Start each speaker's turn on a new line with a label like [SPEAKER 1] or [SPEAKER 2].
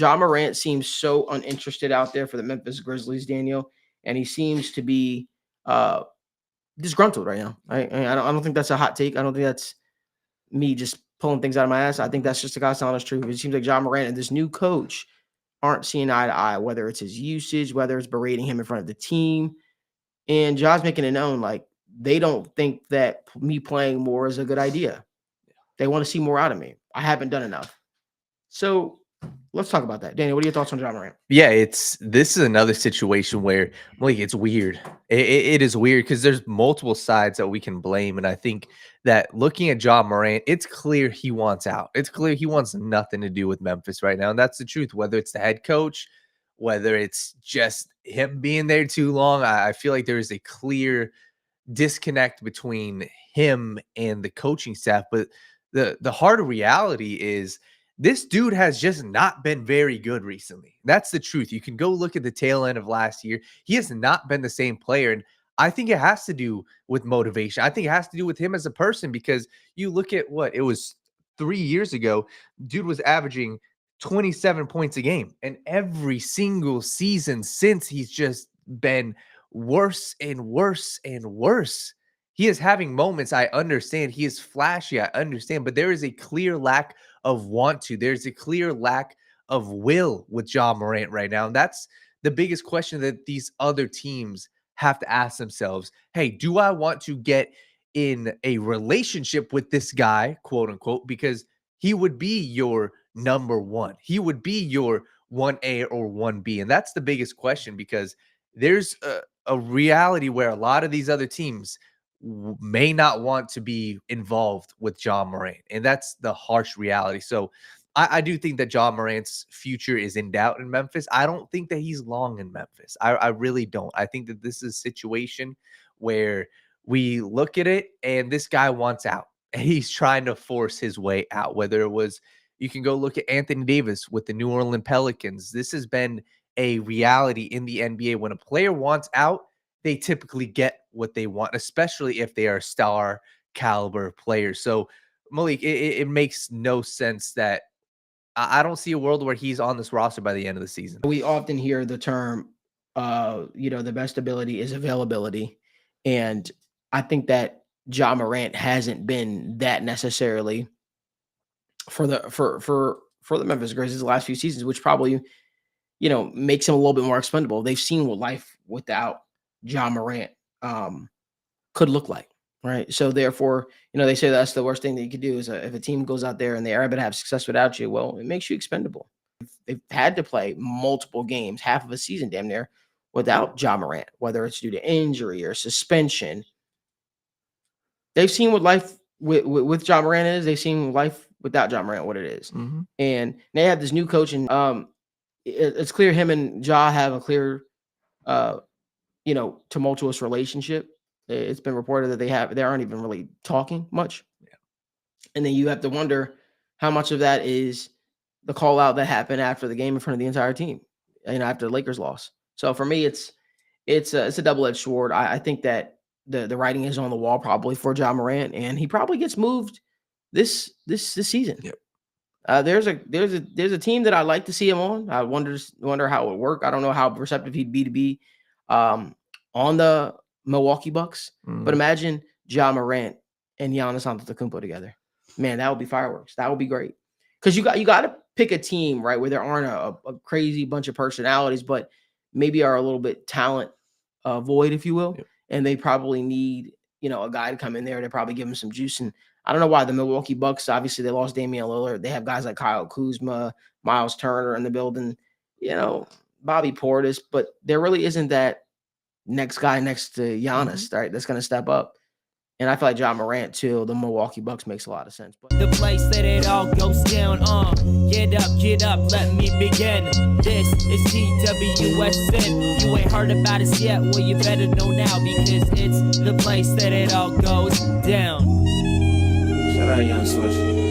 [SPEAKER 1] Morant seems so uninterested out there for the Memphis Grizzlies, Daniel, and he seems to be disgruntled right now. I don't think that's a hot take. I don't think that's me just pulling things out of my ass. I think that's just the guy's telling us truth. It seems like Morant and this new coach aren't seeing eye to eye, whether it's his usage, whether it's berating him in front of the team. And Ja's making it known, like, they don't think that me playing more is a good idea. They want to see more out of me. I haven't done enough. So let's talk about that. Daniel, what are your thoughts on Morant?
[SPEAKER 2] Yeah, this is another situation where, like, it's weird. It is weird because there's multiple sides that we can blame. And I think that looking at Morant, it's clear he wants out. It's clear he wants nothing to do with Memphis right now. And that's the truth, whether it's the head coach, whether it's just him being there too long. I feel like there is a clear disconnect between him and the coaching staff. But the harder reality is this dude has just not been very good recently. That's the truth. You can go look at the tail end of last year. He has not been the same player. And I think it has to do with motivation. I think it has to do with him as a person, because you look at what it was 3 years ago, dude was averaging 27 points a game. And every single season since, he's just been worse and worse and worse. He is having moments. I understand. He is flashy. I understand. But there is a clear lack of want to. There's a clear lack of will with Morant right now. And that's the biggest question that these other teams have to ask themselves. Hey, do I want to get in a relationship with this guy, quote unquote, because he would be your number one. He would be your 1A or 1B. And that's the biggest question, because there's a reality where a lot of these other teams may not want to be involved with Morant. And that's the harsh reality. So I do think that Morant's future is in doubt in Memphis. I don't think that he's long in Memphis. I really don't. I think that this is a situation where we look at it and this guy wants out. And he's trying to force his way out. Whether it was, you can go look at Anthony Davis with the New Orleans Pelicans. This has been a reality in the NBA. When a player wants out, they typically get what they want, especially if they are star caliber players. So, Malik, it makes no sense that I don't see a world where he's on this roster by the end of the season.
[SPEAKER 1] We often hear the term, the best ability is availability. And I think that Morant hasn't been that necessarily for the Memphis Grizzlies the last few seasons, which probably, makes him a little bit more expendable. They've seen what life without Morant could look like, right? So therefore, they say that's the worst thing that you could do is if a team goes out there and they're able to have success without you, well, it makes you expendable. They've had to play multiple games, half of a season damn near, without Morant, whether it's due to injury or suspension. They've seen what life with Morant is. They've seen life without Morant, what it is.
[SPEAKER 2] Mm-hmm.
[SPEAKER 1] And they have this new coach, and it's clear him and have a clear, tumultuous relationship. It's been reported that they aren't even really talking much.
[SPEAKER 2] Yeah.
[SPEAKER 1] And then you have to wonder how much of that is the call out that happened after the game in front of the entire team, after the Lakers loss. So for me, it's a double-edged sword. I think that the writing is on the wall probably for Morant, and he probably gets moved this season.
[SPEAKER 2] Yep.
[SPEAKER 1] There's a team that I'd like to see him on. I wonder how it would work. I don't know how receptive he'd be to be on the Milwaukee Bucks, but imagine Morant and Giannis Antetokounmpo together. Man, that would be fireworks. That would be great. Because you got to pick a team, right, where there aren't a crazy bunch of personalities, but maybe are a little bit talent void, if you will.
[SPEAKER 2] Yep.
[SPEAKER 1] And they probably need, a guy to come in there to probably give them some juice. And I don't know why the Milwaukee Bucks, obviously they lost Damian Lillard. They have guys like Kyle Kuzma, Miles Turner in the building, Bobby Portis, but there really isn't that next guy next to Giannis, right? That's going to step up. And I feel like Morant to the Milwaukee Bucks makes a lot of sense. But
[SPEAKER 3] the place that it all goes down, get up, let me begin. This is TWSN. You ain't heard about us yet, well you better know now, because it's the place that it all goes down.
[SPEAKER 1] Shout out Young Swish.